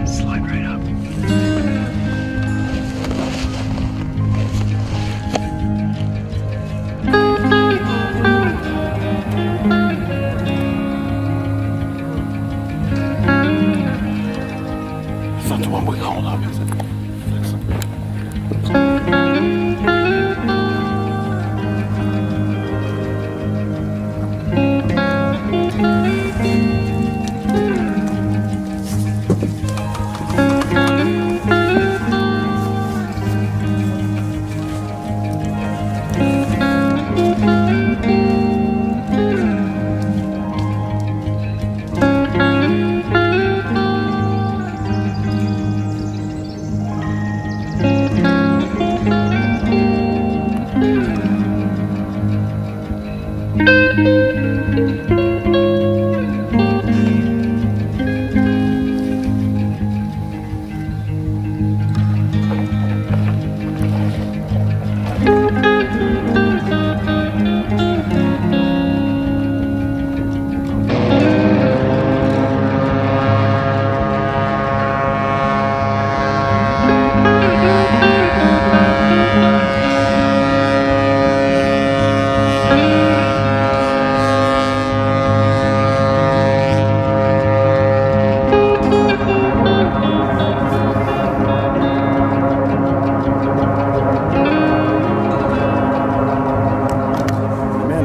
Slide right up. It's not the one we called up, is it?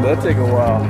That'd take a while.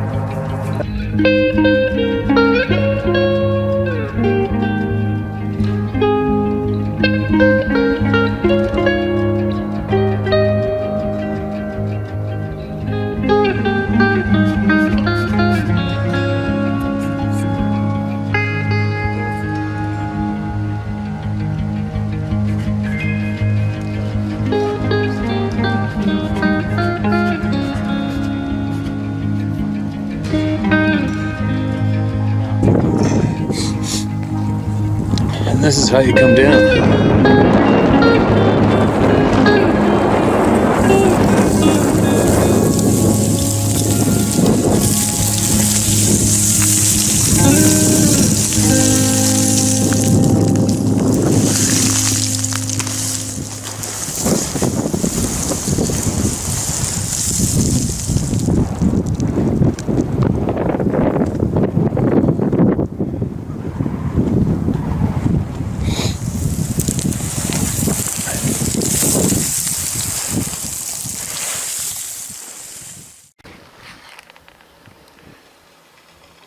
And this is how you come down.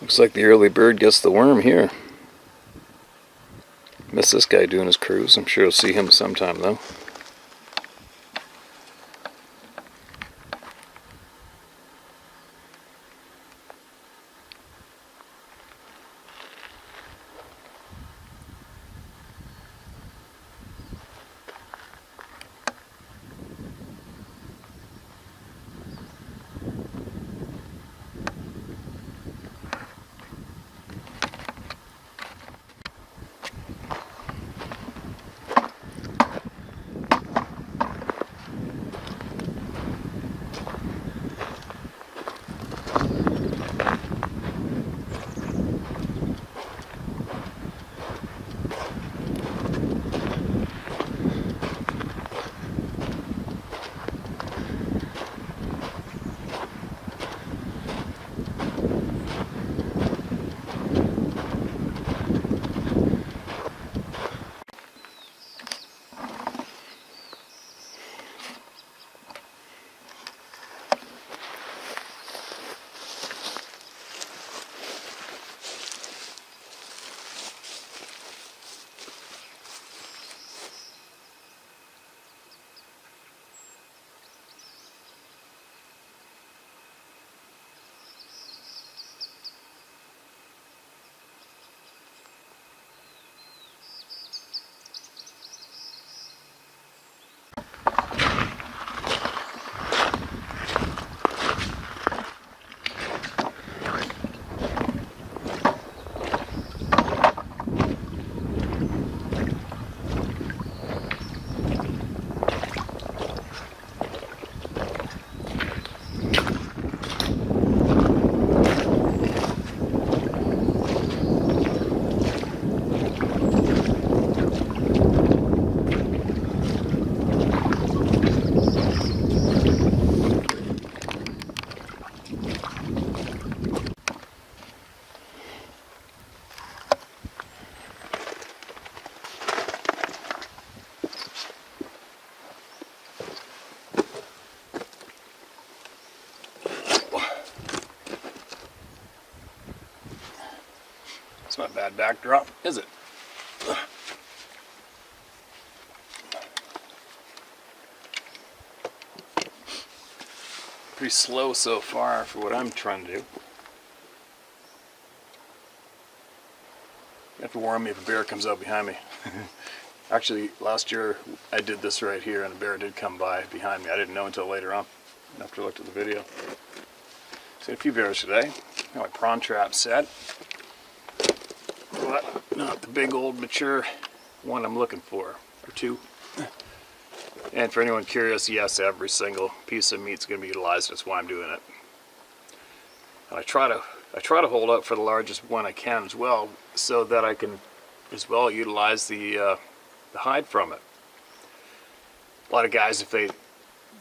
Looks like the early bird gets the worm here. Miss this guy doing his cruise. I'm sure you'll see him sometime though. It's not a bad backdrop, is it? Pretty slow so far for what I'm trying to do. You have to warn me if a bear comes out behind me. Actually, last year I did this right here and a bear did come by behind me. I didn't know until later on, after I looked at the video. Seen a few bears today. Got my prawn trap set. But not the big old mature one I'm looking for, or two. And for anyone curious, yes, every single piece of meat is going to be utilized. That's why I'm doing it. And I try to hold out for the largest one I can as well, so that I can as well utilize the hide from it. A lot of guys, if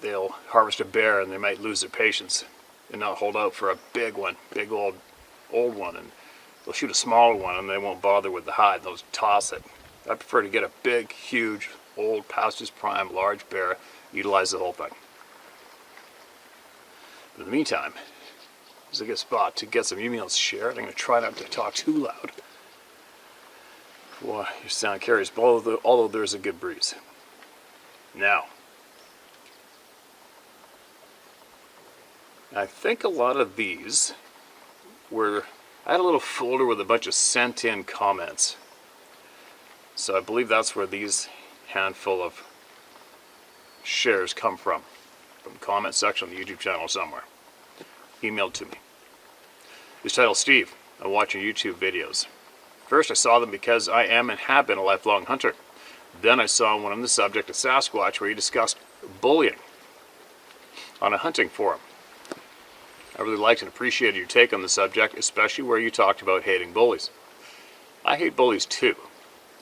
they'll harvest a bear and they might lose their patience and not hold out for a big one, big old one, and they'll shoot a smaller one and they won't bother with the hide. They'll just toss it. I prefer to get a big, huge, old, past its prime, large bear, utilize the whole thing. But in the meantime, this is a good spot to get some emails shared. I'm going to try not to talk too loud. Well, your sound carries, although there's a good breeze. Now, I think a lot of these were, I had a little folder with a bunch of sent in comments. So I believe that's where these handful of shares come from the comment section on the YouTube channel somewhere. Emailed to me. It's titled Steve, I'm watching YouTube videos. First I saw them because I am and have been a lifelong hunter. Then I saw one on the subject of Sasquatch where he discussed bullying on a hunting forum. I really liked and appreciated your take on the subject, especially where you talked about hating bullies. I hate bullies too.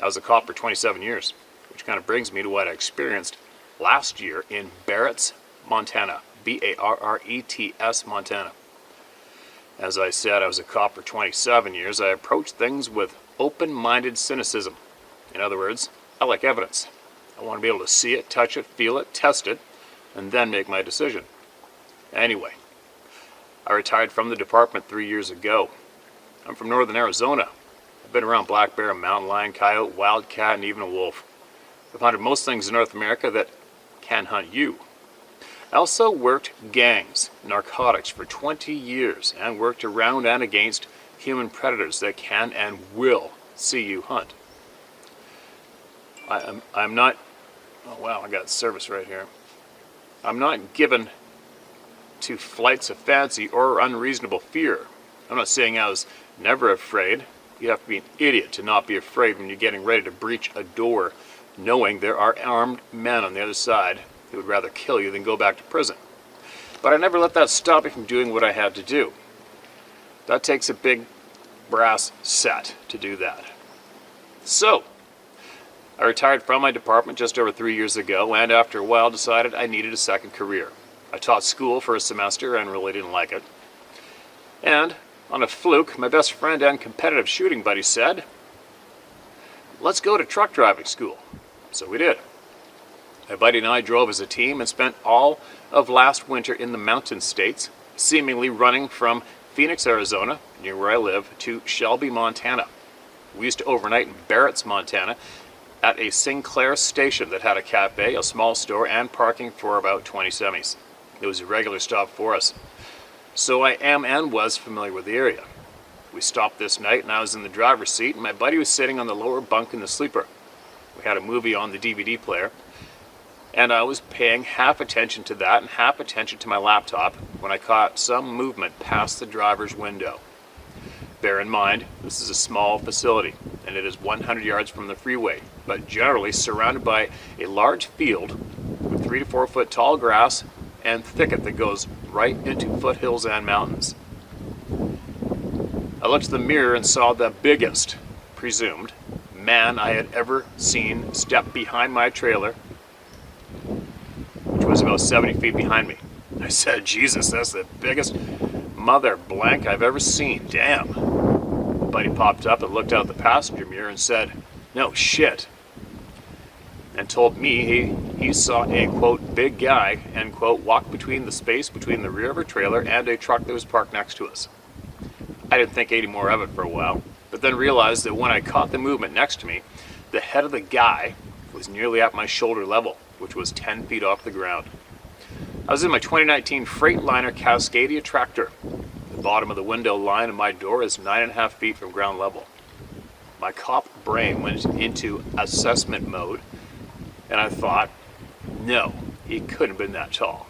I was a cop for 27 years, which kind of brings me to what I experienced last year in Barretts, Montana. B-A-R-R-E-T-S, Montana. As I said, I was a cop for 27 years. I approached things with open-minded cynicism. In other words, I like evidence. I want to be able to see it, touch it, feel it, test it, and then make my decision. Anyway, I retired from the department 3 years ago. I'm from northern Arizona. I've been around black bear, mountain lion, coyote, wildcat, and even a wolf. I've hunted most things in North America that can hunt you. I also worked gangs, narcotics for 20 years and worked around and against human predators that can and will see you hunt. I'm not, oh wow, I got service right here. I'm not given to flights of fancy or unreasonable fear. I'm not saying I was never afraid. You have to be an idiot to not be afraid when you're getting ready to breach a door, knowing there are armed men on the other side who would rather kill you than go back to prison. But I never let that stop me from doing what I had to do. That takes a big brass set to do that. So, I retired from my department just over 3 years ago, and after a while decided I needed a second career. I taught school for a semester and really didn't like it. And, on a fluke, my best friend and competitive shooting buddy said, "Let's go to truck driving school." So we did. My buddy and I drove as a team and spent all of last winter in the mountain states, seemingly running from Phoenix, Arizona, near where I live, to Shelby, Montana. We used to overnight in Barretts, Montana, at a Sinclair station that had a cafe, a small store, and parking for about 20 semis. It was a regular stop for us. So I am and was familiar with the area. We stopped this night and I was in the driver's seat and my buddy was sitting on the lower bunk in the sleeper. We had a movie on the DVD player and I was paying half attention to that and half attention to my laptop when I caught some movement past the driver's window. Bear in mind, this is a small facility and it is 100 yards from the freeway, but generally surrounded by a large field with 3 to 4 foot tall grass and thicket that goes right into foothills and mountains. I looked in the mirror and saw the biggest, presumed, man I had ever seen step behind my trailer, which was about 70 feet behind me. I said, Jesus, that's the biggest mother blank I've ever seen. Damn. My buddy popped up and looked out the passenger mirror and said, "No shit." And told me he saw a, quote, big guy, end quote, walk between the space between the rear of a trailer and a truck that was parked next to us. I didn't think any more of it for a while, but but then realized that when I caught the movement next to me, the head of the guy was nearly at my shoulder level, which was 10 feet off the ground. I was in my 2019 Freightliner Cascadia tractor. The bottom of the window line of my door is 9.5 feet from ground level. My cop brain went into assessment mode, and I thought, no, he couldn't have been that tall.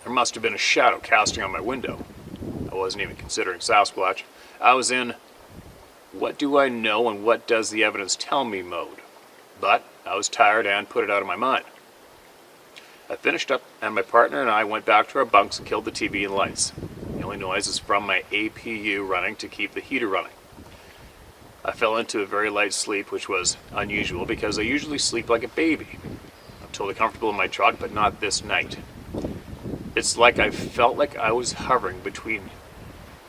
There must have been a shadow casting on my window. I wasn't even considering Sasquatch. I was in what do I know and what does the evidence tell me mode. But I was tired and put it out of my mind. I finished up and my partner and I went back to our bunks and killed the TV and lights. The only noise is from my APU running to keep the heater running. I fell into a very light sleep, which was unusual because I usually sleep like a baby. I'm totally comfortable in my truck, but not this night. It's like I felt like I was hovering between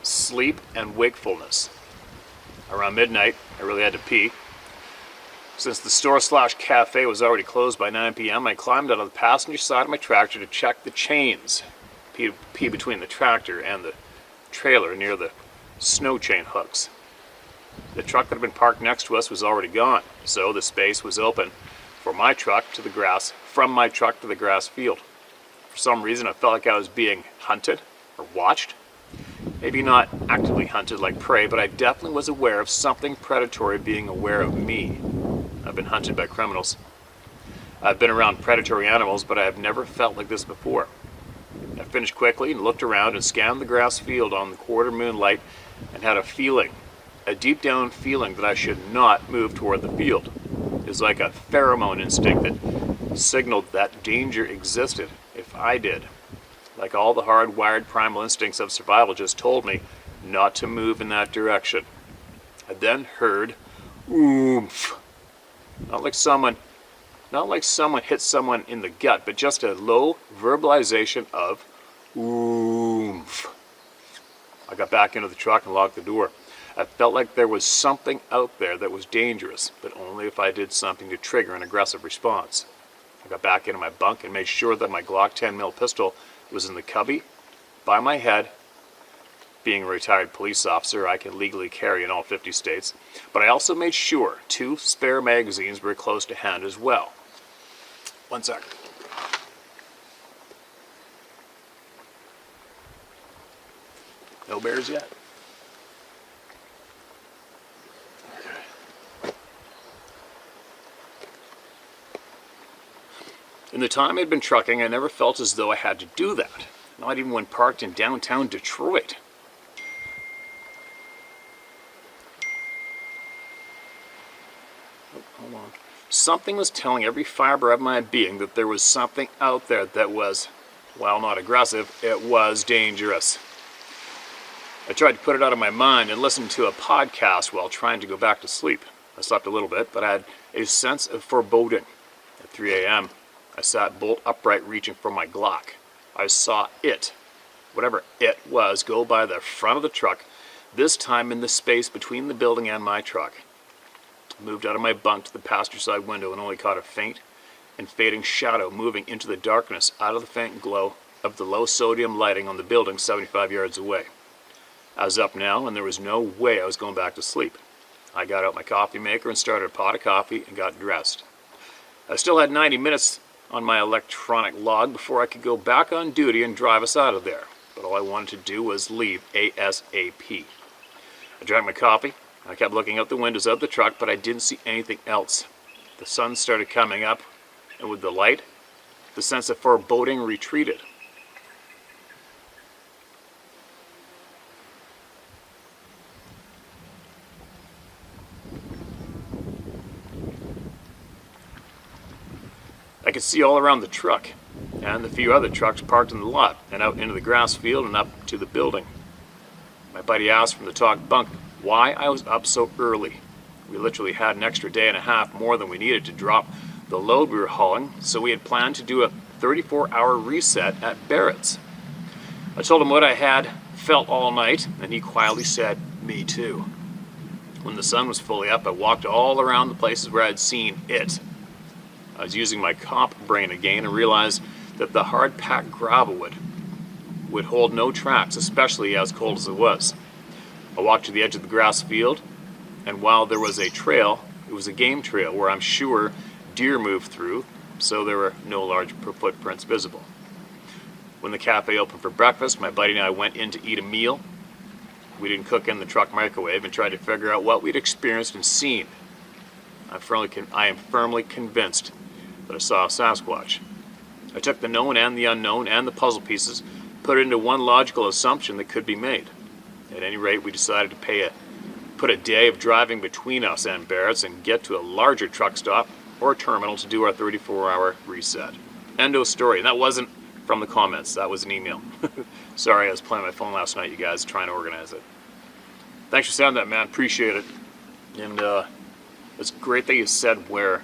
sleep and wakefulness. Around midnight, I really had to pee. Since the store/cafe was already closed by 9 p.m., I climbed out of the passenger side of my tractor to check the chains. Pee between the tractor and the trailer near the snow chain hooks. The truck that had been parked next to us was already gone, so the space was open from my truck to the grass field. For some reason, I felt like I was being hunted or watched. Maybe not actively hunted like prey, but I definitely was aware of something predatory being aware of me. I've been hunted by criminals. I've been around predatory animals, but I have never felt like this before. I finished quickly and looked around and scanned the grass field on the quarter moonlight and had a deep down feeling that I should not move toward the field. It was like a pheromone instinct that signaled that danger existed if I did. Like all the hardwired primal instincts of survival just told me not to move in that direction. I then heard oomph. Not like someone hit someone in the gut, but just a low verbalization of oomph. I got back into the truck and locked the door. I felt like there was something out there that was dangerous, but only if I did something to trigger an aggressive response. I got back into my bunk and made sure that my Glock 10mm pistol was in the cubby by my head. Being a retired police officer, I can legally carry in all 50 states, but I also made sure 2 spare magazines were close to hand as well. One sec. No bears yet. Okay. In the time I'd been trucking, I never felt as though I had to do that, not even when parked in downtown Detroit. Hold on. Something was telling every fiber of my being that there was something out there that was, while not aggressive, it was dangerous. I tried to put it out of my mind and listened to a podcast while trying to go back to sleep. I slept a little bit, but I had a sense of foreboding. At 3 a.m., I sat bolt upright reaching for my Glock. I saw it, whatever it was, go by the front of the truck, this time in the space between the building and my truck. I moved out of my bunk to the passenger side window and only caught a faint and fading shadow moving into the darkness out of the faint glow of the low sodium lighting on the building 75 yards away. I was up now and there was no way I was going back to sleep. I got out my coffee maker and started a pot of coffee and got dressed. I still had 90 minutes on my electronic log before I could go back on duty and drive us out of there, but all I wanted to do was leave ASAP. I drank my coffee. I kept looking out the windows of the truck, but I didn't see anything else. The sun started coming up, and with the light, the sense of foreboding retreated. I could see all around the truck, and the few other trucks parked in the lot, and out into the grass field and up to the building. My buddy asked from the top bunk why I was up so early. We literally had an extra day and a half more than we needed to drop the load we were hauling, so we had planned to do a 34-hour reset at Barrett's. I told him what I had felt all night, and he quietly said, "Me too." When the sun was fully up, I walked all around the places where I'd seen it. I was using my cop brain again and realized that the hard-packed gravel would hold no tracks, especially as cold as it was. I walked to the edge of the grass field, and while there was a trail, it was a game trail where I'm sure deer moved through, so there were no large footprints visible. When the cafe opened for breakfast, my buddy and I went in to eat a meal. We didn't cook in the truck microwave and tried to figure out what we'd experienced and seen. I am firmly convinced that I saw a Sasquatch. I took the known and the unknown and the puzzle pieces, put it into one logical assumption that could be made. At any rate, we decided to put a day of driving between us and Barrett's and get to a larger truck stop or terminal to do our 34-hour reset. End of story. And that wasn't from the comments. That was an email. Sorry, I was playing my phone last night, you guys, trying to organize it. Thanks for sending that, man. Appreciate it. And it's great that you said where,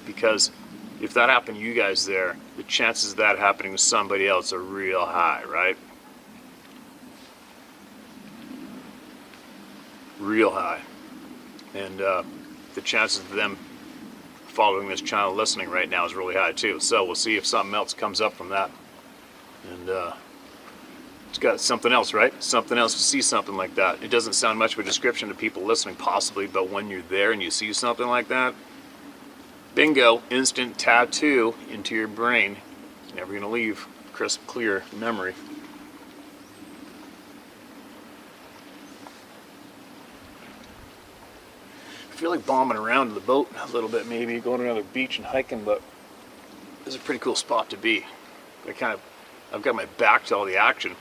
because if that happened to you guys there, the chances of that happening to somebody else are real high, right? Real high. And the chances of them following this channel, listening right now, is really high too. So we'll see if something else comes up from that. And it's got something else, right? Something else to see something like that. It doesn't sound much of a description to people listening, possibly, but when you're there and you see something like that, bingo, instant tattoo into your brain. Never going to leave. Crisp, clear memory. I feel like bombing around in the boat a little bit, maybe going to another beach and hiking, but this is a pretty cool spot to be. I've got my back to all the action,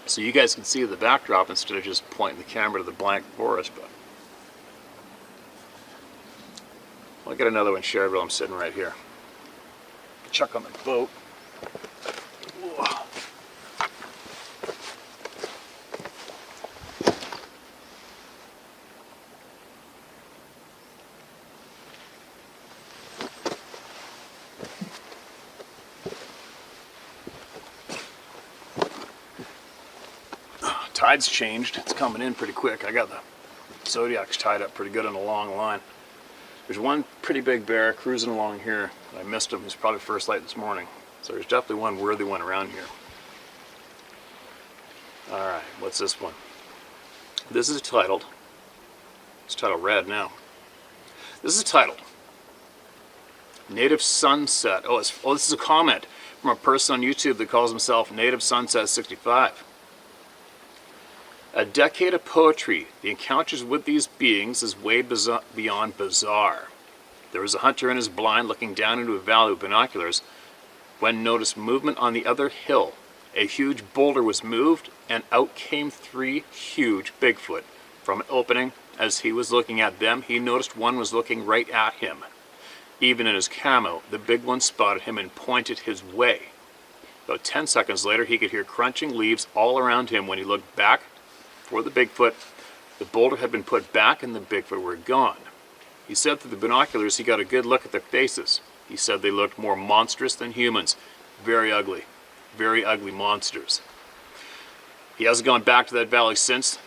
so you guys can see the backdrop instead of just pointing the camera to the blank forest. But I'll get another one shared while I'm sitting right here. Chuck on the boat. Whoa. Tide's changed. It's coming in pretty quick. I got the Zodiacs tied up pretty good on a long line. There's one pretty big bear cruising along here. I missed him. He's probably first light this morning. So there's definitely one worthy one around here. Alright, what's this one? This is titled, it's titled red now. This is titled Native Sunset. Oh, this is a comment from a person on YouTube that calls himself Native Sunset 65. A decade of poetry. The encounters with these beings is way beyond bizarre. There was a hunter in his blind looking down into a valley with binoculars when noticed movement on the other hill. A huge boulder was moved and out came 3 huge Bigfoot. From an opening, as he was looking at them, he noticed one was looking right at him. Even in his camo, the big one spotted him and pointed his way. About 10 seconds later, he could hear crunching leaves all around him. When he looked back for the Bigfoot, the boulder had been put back and the Bigfoot were gone. He said through the binoculars he got a good look at their faces. He said they looked more monstrous than humans. Very ugly monsters. He hasn't gone back to that valley since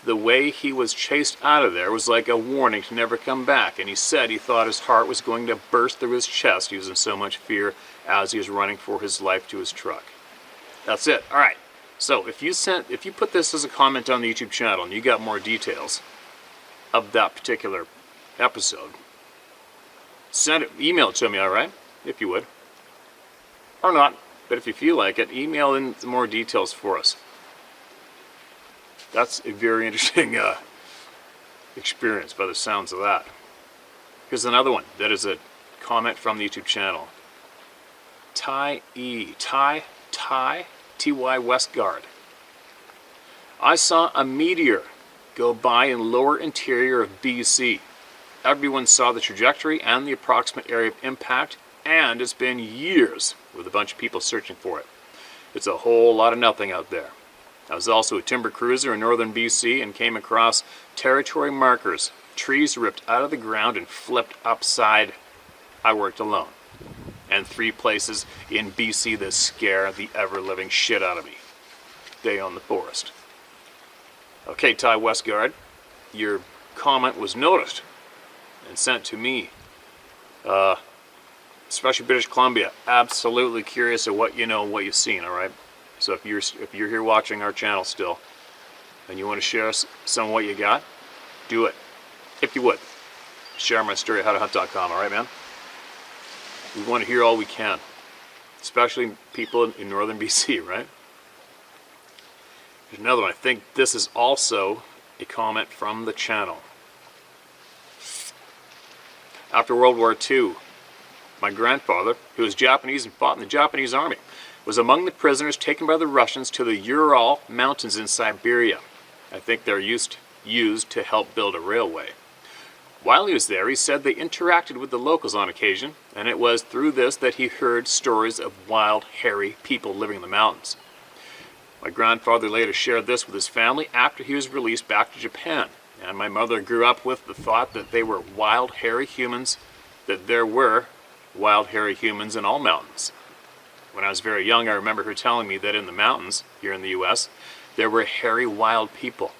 the way he was chased out of there was like a warning to never come back. And he said he thought his heart was going to burst through his chest. He was in so much fear as he was running for his life to his truck. That's it. All right. So if you put this as a comment on the YouTube channel and you got more details of that particular episode, email it to me, all right? If you would. Or not, but if you feel like it, email in more details for us. That's a very interesting experience by the sounds of that. Here's another one that is a comment from the YouTube channel. Ty T.Y. Westgard. I saw a meteor go by in lower interior of BC. Everyone saw the trajectory and the approximate area of impact, and it's been years with a bunch of people searching for it. It's a whole lot of nothing out there. I was also a timber cruiser in northern BC and came across territory markers, trees ripped out of the ground and flipped upside. I worked alone. And 3 places in BC that scare the ever-living shit out of me. They own the forest. Okay, Ty Westgard, your comment was noticed and sent to me. Especially British Columbia. Absolutely curious of what you know and what you've seen, all right? So if you're here watching our channel still, and you want to share some of what you got, do it. If you would. Share my story at howtohunt.com, alright, man? We want to hear all we can. Especially people in northern BC, right? There's another one. I think this is also a comment from the channel. After World War II, my grandfather, who was Japanese and fought in the Japanese army, was among the prisoners taken by the Russians to the Ural Mountains in Siberia. I think they're used to help build a railway. While he was there, he said they interacted with the locals on occasion, and it was through this that he heard stories of wild, hairy people living in the mountains. My grandfather later shared this with his family after he was released back to Japan, and my mother grew up with the thought that they were wild, hairy humans, that there were wild, hairy humans in all mountains. When I was very young, I remember her telling me that in the mountains, here in the U.S., there were hairy, wild people.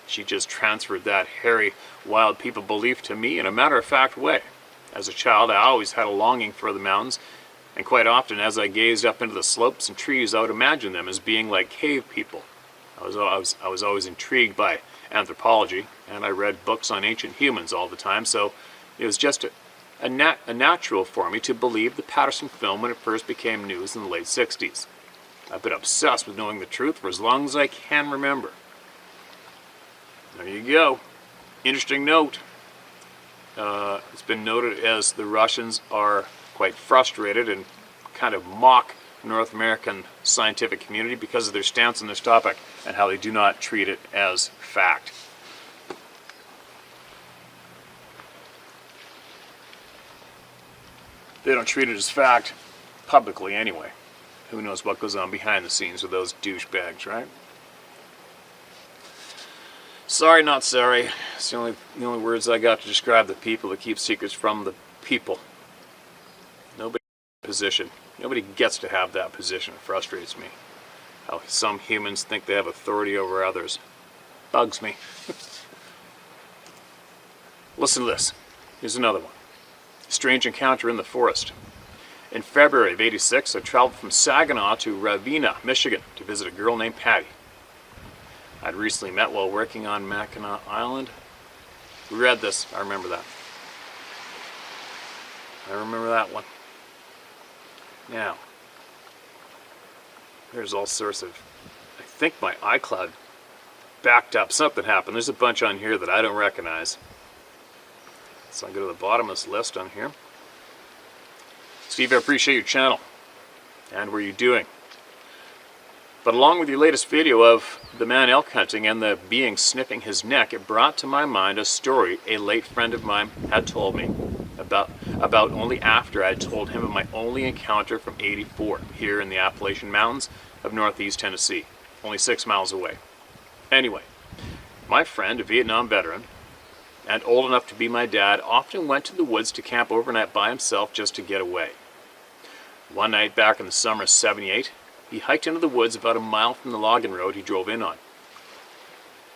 She just transferred that hairy, wild people belief to me in a matter-of-fact way. As a child, I always had a longing for the mountains, and quite often as I gazed up into the slopes and trees, I would imagine them as being like cave people. I was always intrigued by anthropology, and I read books on ancient humans all the time, so it was just a natural for me to believe the Patterson film when it first became news in the late 60s. I've been obsessed with knowing the truth for as long as I can remember. There you go. Interesting note. It's been noted as the Russians are quite frustrated and kind of mock North American scientific community because of their stance on this topic and how they do not treat it as fact. They don't treat it as fact publicly anyway. Who knows what goes on behind the scenes with those douchebags, right? Sorry, not sorry. It's the only words I got to describe the people that keep secrets from the people. Nobody in that position. Nobody gets to have that position. It frustrates me. How some humans think they have authority over others. Bugs me. Listen to this. Here's another one. Strange encounter in the forest. In February of '86, I traveled from Saginaw to Ravenna, Michigan, to visit a girl named Patty. I'd recently met while working on Mackinac Island. We read this. I remember that. I remember that one. Now, there's all sorts of... I think my iCloud backed up. Something happened. There's a bunch on here that I don't recognize. So I'll go to the bottom of this list on here. Steve, I appreciate your channel. And what are you doing? But along with your latest video of the man elk hunting and the being sniffing his neck, it brought to my mind a story a late friend of mine had told me about only after I had told him of my only encounter from '84 here in the Appalachian Mountains of northeast Tennessee, only 6 miles away. Anyway, my friend, a Vietnam veteran, and old enough to be my dad, often went to the woods to camp overnight by himself just to get away. One night back in the summer of '78, he hiked into the woods about a mile from the logging road he drove in on.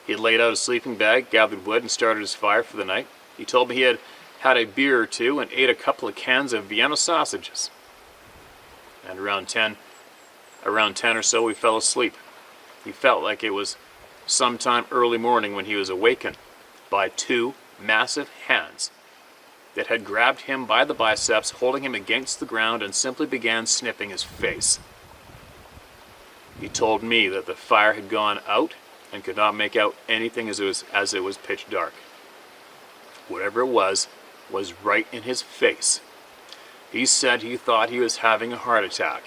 He had laid out a sleeping bag, gathered wood, and started his fire for the night. He told me he had had a beer or two and ate a couple of cans of Vienna sausages. And around 10 or so, we fell asleep. He felt like it was sometime early morning when he was awakened by 2 massive hands that had grabbed him by the biceps, holding him against the ground, and simply began sniffing his face. He told me that the fire had gone out and could not make out anything as it was pitch dark. Whatever it was right in his face. He said he thought he was having a heart attack,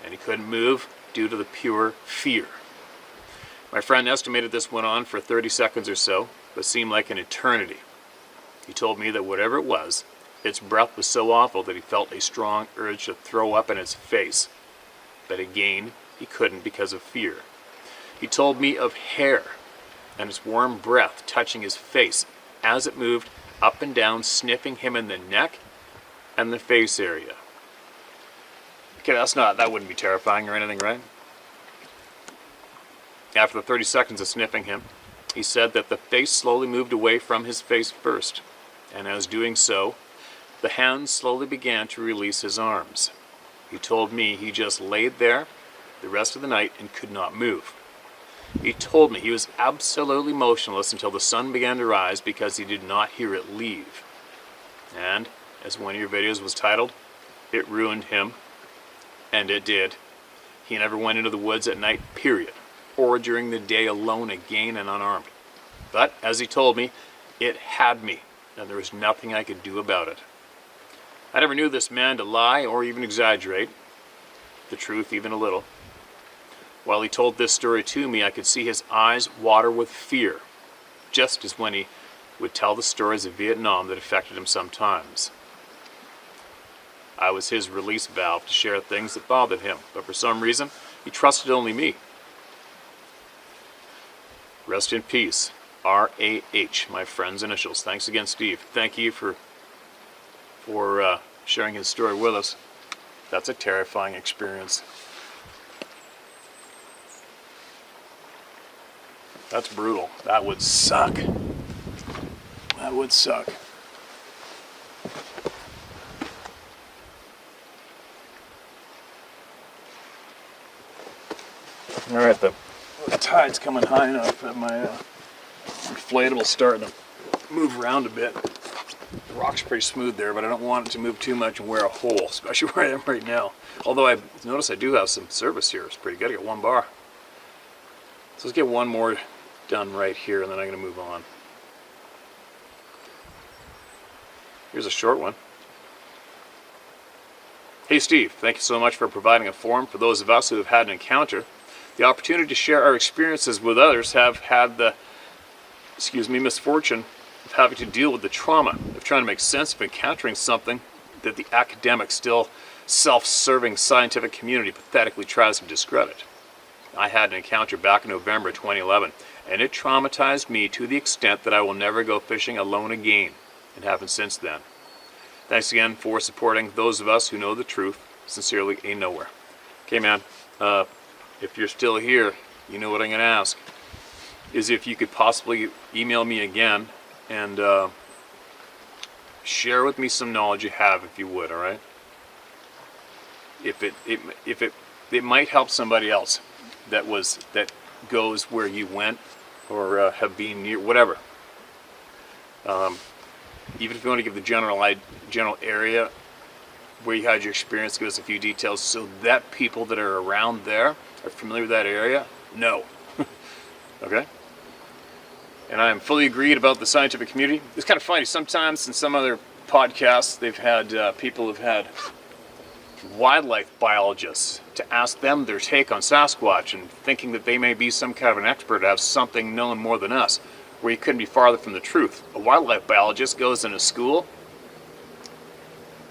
and he couldn't move due to the pure fear. My friend estimated this went on for 30 seconds or so, but seemed like an eternity. He told me that whatever it was, its breath was so awful that he felt a strong urge to throw up in its face. But again, he couldn't because of fear. He told me of hair and its warm breath touching his face as it moved up and down, sniffing him in the neck and the face area. Okay, that wouldn't be terrifying or anything, right? After the 30 seconds of sniffing him, he said that the face slowly moved away from his face first, and as doing so, the hands slowly began to release his arms. He told me he just laid there the rest of the night and could not move. He told me he was absolutely motionless until the sun began to rise because he did not hear it leave. And, as one of your videos was titled, it ruined him. And it did. He never went into the woods at night, period. Or during the day alone again and unarmed. But, as he told me, it had me, and there was nothing I could do about it. I never knew this man to lie or even exaggerate the truth even a little. While he told this story to me, I could see his eyes water with fear, just as when he would tell the stories of Vietnam that affected him sometimes. I was his release valve to share things that bothered him, but for some reason, he trusted only me. Rest in peace, R.A.H., my friend's initials. Thanks again, Steve. Thank you for sharing his story with us. That's a terrifying experience. That's brutal. That would suck. That would suck. All right, the tide's coming high enough that my inflatable starting to move around a bit. The rock's pretty smooth there, but I don't want it to move too much and wear a hole, especially where I am right now. Although I notice I do have some service here. It's pretty good. I got one bar. So let's get one more done right here, and then I'm going to move on. Here's a short one. Hey Steve, thank you so much for providing a forum for those of us who have had an encounter. The opportunity to share our experiences with others have had the, misfortune of having to deal with the trauma of trying to make sense of encountering something that the academic, still self-serving scientific community pathetically tries to discredit. I had an encounter back in November 2011, and it traumatized me to the extent that I will never go fishing alone again, and haven't since then. Thanks again for supporting those of us who know the truth. Sincerely, a nowhere. Okay, man. If you're still here, you know what I'm going to ask. Is if you could possibly email me again and share with me some knowledge you have, if you would, all right? If it might help somebody else that goes where you went or have been near, whatever. Even if you want to give the general area where you had your experience, give us a few details so that people that are around there are familiar with that area. No. Okay? And I am fully agreed about the scientific community. It's kind of funny. Sometimes in some other podcasts, they've had people have had wildlife biologists to ask them their take on Sasquatch, and thinking that they may be some kind of an expert, have something known more than us, where you couldn't be farther from the truth. A wildlife biologist goes into school,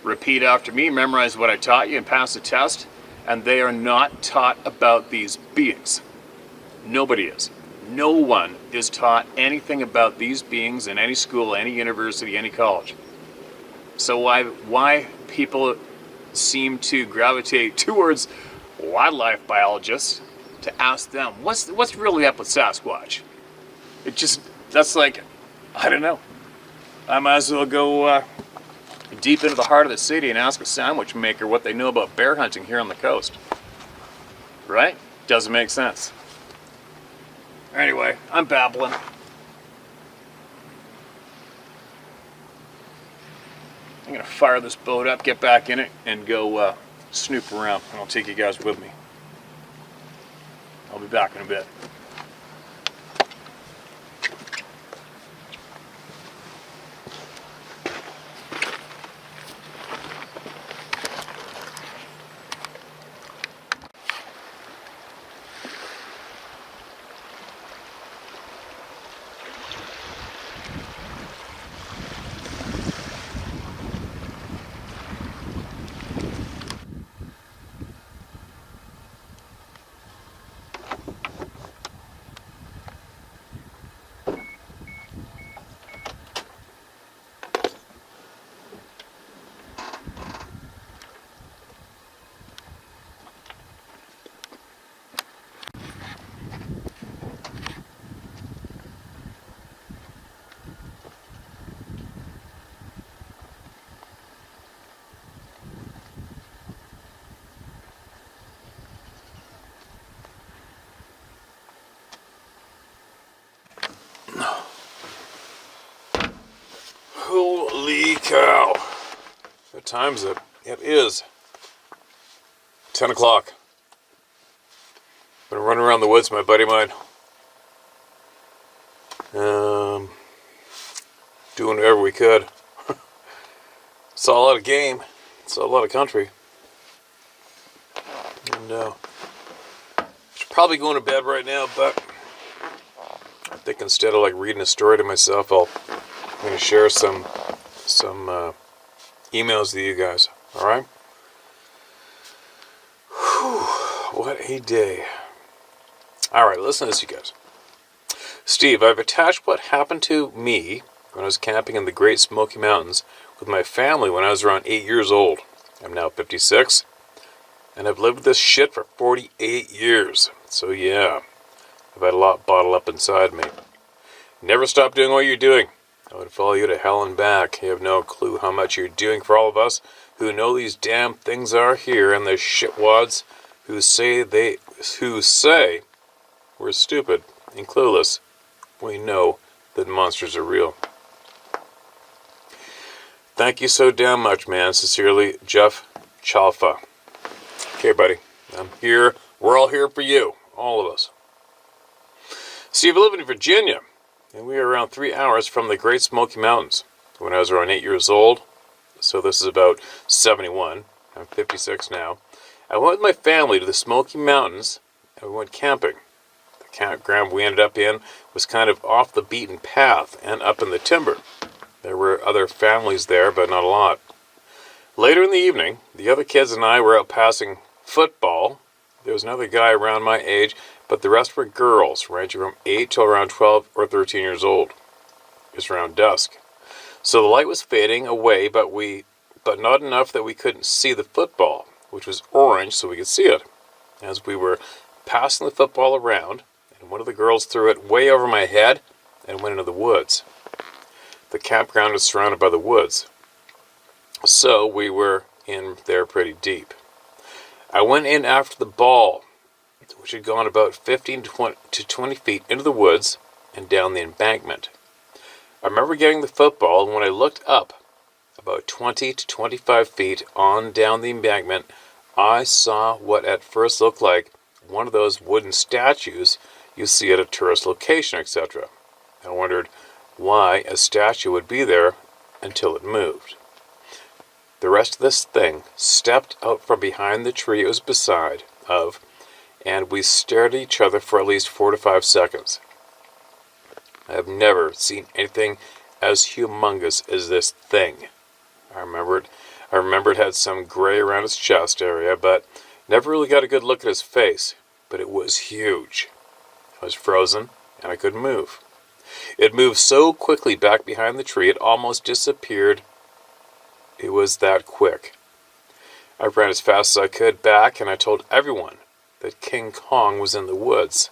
repeat after me, memorize what I taught you, and pass the test, and they are not taught about these beings. Nobody is. No one is taught anything about these beings in any school, any university, any college. So why people seem to gravitate towards wildlife biologists to ask them, what's really up with Sasquatch? That's like, I don't know. I might as well go deep into the heart of the city and ask a sandwich maker what they know about bear hunting here on the coast. Right? Doesn't make sense. Anyway, I'm babbling. I'm gonna fire this boat up, get back in it, and go snoop around. And I'll take you guys with me. I'll be back in a bit. cow. What time is it? It is 10 o'clock. Been running around the woods with my buddy of mine. Doing whatever we could. Saw a lot of game. Saw a lot of country. And should probably go to bed right now, but I think instead of like reading a story to myself, I'm going to share some emails to you guys. All right. Whew, what a day. All right, listen to this, you guys. Steve, I've attached what happened to me when I was camping in the Great Smoky Mountains with my family when I was around 8 years old. I'm now 56, and I've lived with this shit for 48 years. So yeah, I've had a lot bottled up inside me. Never stop doing what you're doing. I would follow you to hell and back. You have no clue how much you're doing for all of us who know these damn things are here, and the shitwads who say we're stupid and clueless. We know that monsters are real. Thank you so damn much, man. Sincerely, Jeff Chalfa. Okay, buddy. I'm here. We're all here for you. All of us. Steve, I live in Virginia, and we are around 3 hours from the Great Smoky Mountains. When I was around 8 years old, so this is about 71. I'm 56 now. I went with my family to the Smoky Mountains, and we went camping. The campground we ended up in was kind of off the beaten path and up in the timber. There were other families there, but not a lot. Later in the evening, the other kids and I were out passing football. There was another guy around my age, but the rest were girls, ranging from 8 till around 12 or 13 years old. It was around dusk. So the light was fading away, but not enough that we couldn't see the football, which was orange so we could see it. As we were passing the football around, and one of the girls threw it way over my head and went into the woods. The campground is surrounded by the woods, so we were in there pretty deep. I went in after the ball, which had gone about 15 to 20 feet into the woods and down the embankment. I remember getting the football, and when I looked up, about 20 to 25 feet on down the embankment, I saw what at first looked like one of those wooden statues you see at a tourist location, etc. I wondered why a statue would be there until it moved. The rest of this thing stepped out from behind the tree it was beside of, and we stared at each other for at least 4 to 5 seconds. I have never seen anything as humongous as this thing. I remember it had some gray around its chest area, but never really got a good look at his face. But it was huge. I was frozen, and I couldn't move. It moved so quickly back behind the tree, it almost disappeared. It was that quick. I ran as fast as I could back, and I told everyone that King Kong was in the woods.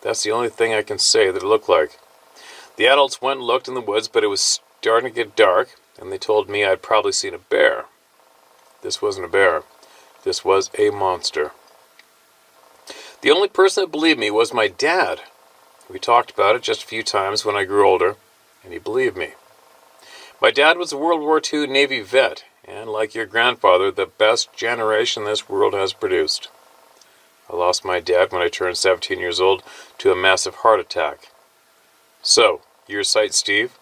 That's the only thing I can say that it looked like. The adults went and looked in the woods, but it was starting to get dark, and they told me I'd probably seen a bear. This wasn't a bear. This was a monster. The only person that believed me was my dad. We talked about it just a few times when I grew older, and he believed me. My dad was a World War II Navy vet, and like your grandfather, the best generation this world has produced. I lost my dad when I turned 17 years old to a massive heart attack. So, your sight, Steve.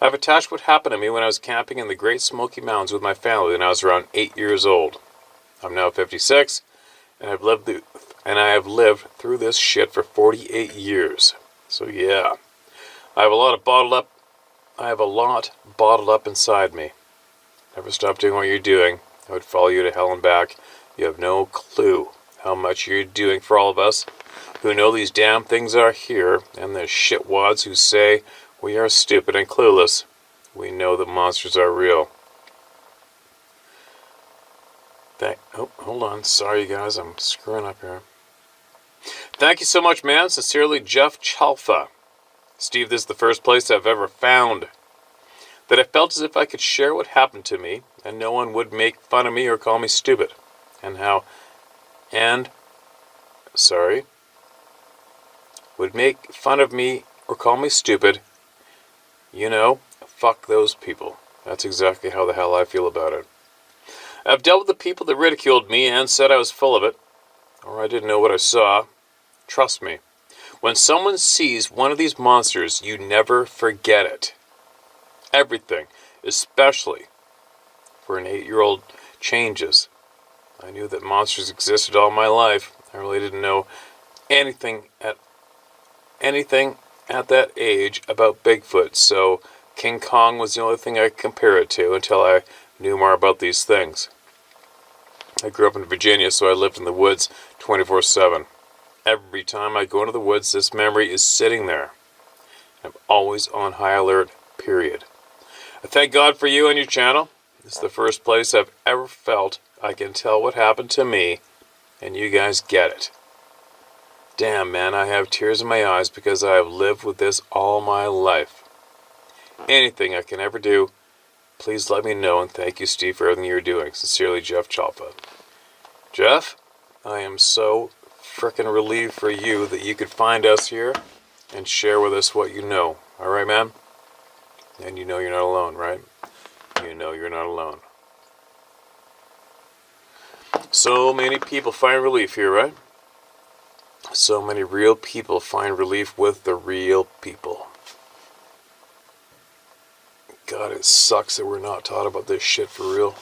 I've attached what happened to me when I was camping in the Great Smoky Mountains with my family when I was around 8 years old. I'm now 56, and I have lived through this shit for 48 years. So yeah, I have a lot bottled up inside me. Never stop doing what you're doing. I would follow you to hell and back. You have no clue how much you're doing for all of us who know these damn things are here, and the shitwads who say we are stupid and clueless. We know that monsters are real. Hold on. Sorry, you guys. I'm screwing up here. Thank you so much, man. Sincerely, Jeff Chalfa. Steve, this is the first place I've ever found that I felt as if I could share what happened to me, and no one would make fun of me or call me stupid. Would make fun of me or call me stupid. You know, fuck those people. That's exactly how the hell I feel about it. I've dealt with the people that ridiculed me and said I was full of it, or I didn't know what I saw. Trust me, when someone sees one of these monsters, you never forget it. Everything, especially for an 8-year-old, changes. I knew that monsters existed all my life. I really didn't know anything at that age about Bigfoot, so King Kong was the only thing I could compare it to until I knew more about these things. I grew up in Virginia, so I lived in the woods 24/7. Every time I go into the woods, this memory is sitting there. I'm always on high alert, period. I thank God for you and your channel. This is the first place I've ever felt I can tell what happened to me, and you guys get it. Damn, man, I have tears in my eyes because I have lived with this all my life. Anything I can ever do, please let me know, and thank you, Steve, for everything you're doing. Sincerely, Jeff Chalfa. Jeff, I am so frickin' relieved for you that you could find us here and share with us what you know. All right, man? And you know you're not alone, right? You know you're not alone. So many people find relief here, right? So many real people find relief with the real people. God, it sucks that we're not taught about this shit for real.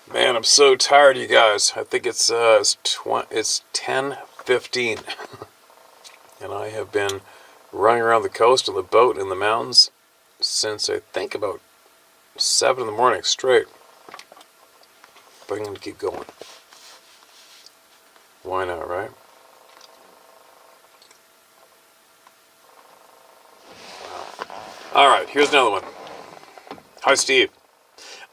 Man, I'm so tired, you guys. I think it's 10:15. And I have been running around the coast on the boat in the mountains since I think about 7 in the morning straight. But I'm going to keep going. Why not, right? Alright, here's another one. Hi, Steve.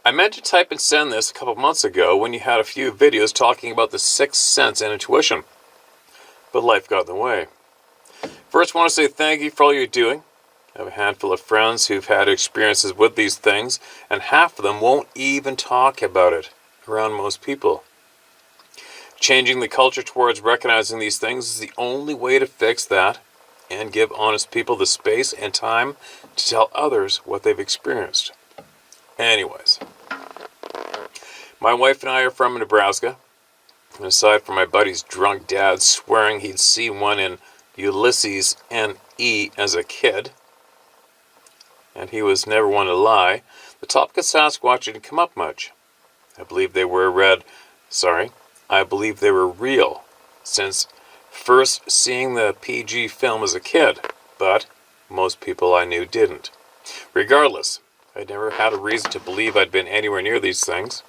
I meant to type and send this a couple months ago when you had a few videos talking about the sixth sense and intuition, but life got in the way. First, I want to say thank you for all you're doing. I have a handful of friends who've had experiences with these things, and half of them won't even talk about it around most people. Changing the culture towards recognizing these things is the only way to fix that and give honest people the space and time to tell others what they've experienced. Anyways, my wife and I are from Nebraska, and aside from my buddy's drunk dad swearing he'd seen one in Ulysses N.E. as a kid, and he was never one to lie, the topic of Sasquatch didn't come up much. I believe they were real, since first seeing the PG film as a kid, but most people I knew didn't. Regardless, I'd never had a reason to believe I'd been anywhere near these things.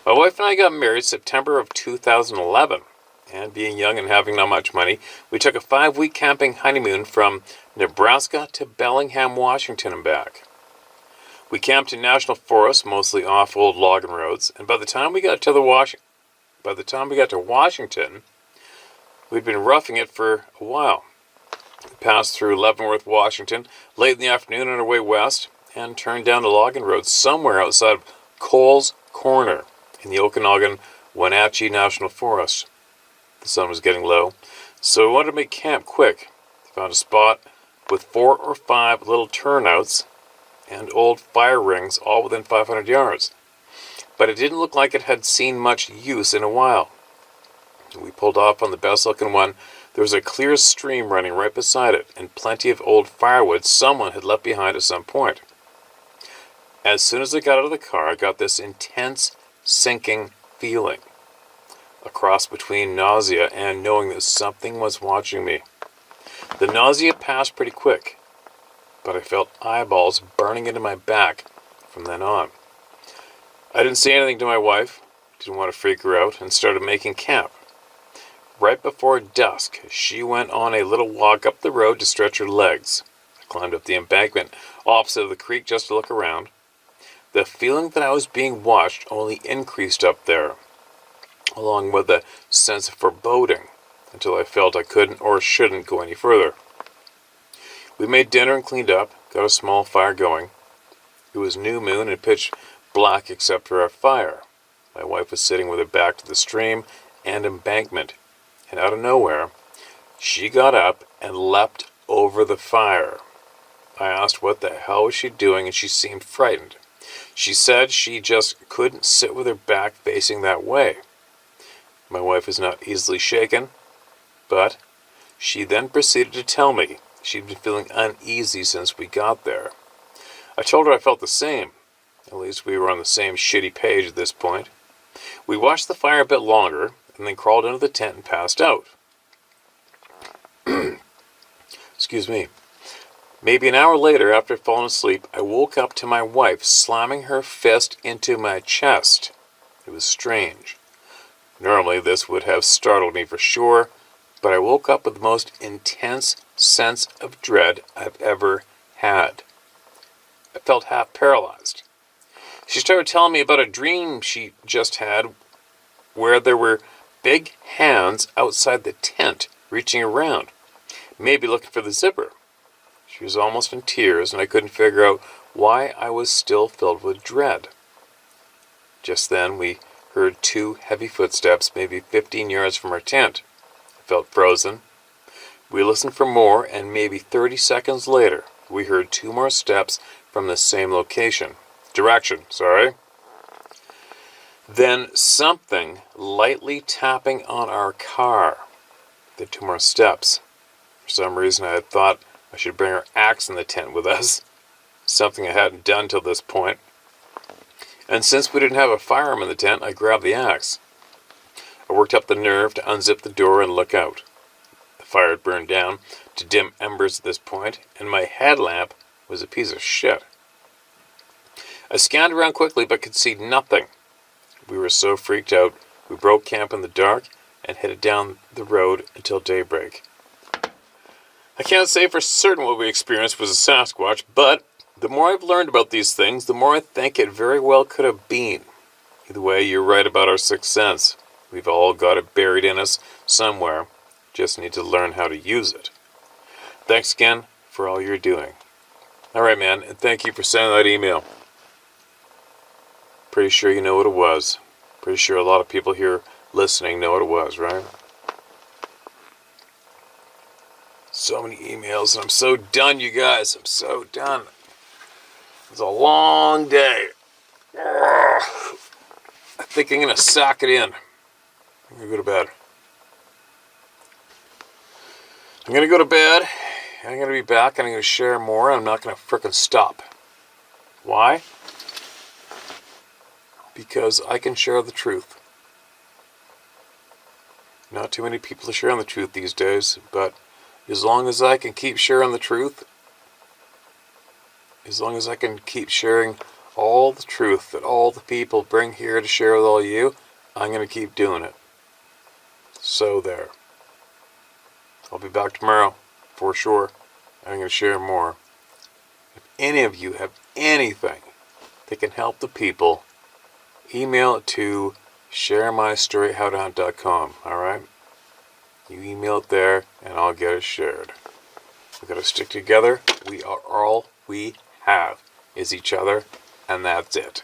My wife and I got married September of 2011, and being young and having not much money, we took a 5-week camping honeymoon from Nebraska to Bellingham, Washington and back. We camped in national forests, mostly off old logging roads, and by the time we got to Washington, we'd been roughing it for a while. We passed through Leavenworth, Washington, late in the afternoon on our way west, and turned down a logging road somewhere outside of Coles Corner in the Okanagan-Wenatchee National Forest. The sun was getting low, so we wanted to make camp quick. We found a spot with 4 or 5 little turnouts and old fire rings all within 500 yards. But it didn't look like it had seen much use in a while. We pulled off on the best looking one. There was a clear stream running right beside it, and plenty of old firewood someone had left behind at some point. As soon as I got out of the car, I got this intense, sinking feeling. A cross between nausea and knowing that something was watching me. The nausea passed pretty quick, but I felt eyeballs burning into my back from then on. I didn't say anything to my wife, didn't want to freak her out, and started making camp. Right before dusk, she went on a little walk up the road to stretch her legs. I climbed up the embankment opposite of the creek just to look around. The feeling that I was being watched only increased up there, along with a sense of foreboding, until I felt I couldn't or shouldn't go any further. We made dinner and cleaned up, got a small fire going. It was new moon and pitch black except for our fire. My wife was sitting with her back to the stream and embankment, and out of nowhere, she got up and leapt over the fire. I asked what the hell was she doing, and she seemed frightened. She said she just couldn't sit with her back facing that way. My wife is not easily shaken, but she then proceeded to tell me she'd been feeling uneasy since we got there. I told her I felt the same. At least we were on the same shitty page at this point. We watched the fire a bit longer, and then crawled into the tent and passed out. Excuse me. Maybe an hour later, after falling asleep, I woke up to my wife slamming her fist into my chest. It was strange. Normally, this would have startled me for sure, but I woke up with the most intense sense of dread I've ever had. I felt half paralyzed. She started telling me about a dream she just had where there were big hands outside the tent reaching around, maybe looking for the zipper. She was almost in tears, and I couldn't figure out why I was still filled with dread. Just then, we heard 2 heavy footsteps, maybe 15 yards from our tent. I felt frozen. We listened for more, and maybe 30 seconds later, we heard 2 more steps from the same direction. Then something lightly tapping on our car. The 2 more steps. For some reason, I had thought I should bring our axe in the tent with us, something I hadn't done till this point. And since we didn't have a firearm in the tent, I grabbed the axe. I worked up the nerve to unzip the door and look out. The fire had burned down to dim embers at this point, and my headlamp was a piece of shit. I scanned around quickly but could see nothing. We were so freaked out, we broke camp in the dark and headed down the road until daybreak. I can't say for certain what we experienced was a Sasquatch, but the more I've learned about these things, the more I think it very well could have been. Either way, you're right about our sixth sense. We've all got it buried in us somewhere. Just need to learn how to use it. Thanks again for all you're doing. Alright, man, and thank you for sending that email. Pretty sure you know what it was. Pretty sure a lot of people here listening know what it was, right? So many emails, and I'm so done, you guys. I'm so done. It's a long day. I think I'm going to sock it in. I'm going to go to bed. I'm going to go to bed. I'm going to be back, and I'm going to share more. I'm not going to frickin' stop. Why? Because I can share the truth. Not too many people are sharing the truth these days, but as long as I can keep sharing the truth, as long as I can keep sharing all the truth that all the people bring here to share with all you, I'm going to keep doing it. So there. I'll be back tomorrow, for sure. I'm going to share more. If any of you have anything that can help the people, email it to sharemystoryhowtohunt.com, alright? You email it there, and I'll get it shared. We've got to stick together. We are all we have is each other, and that's it.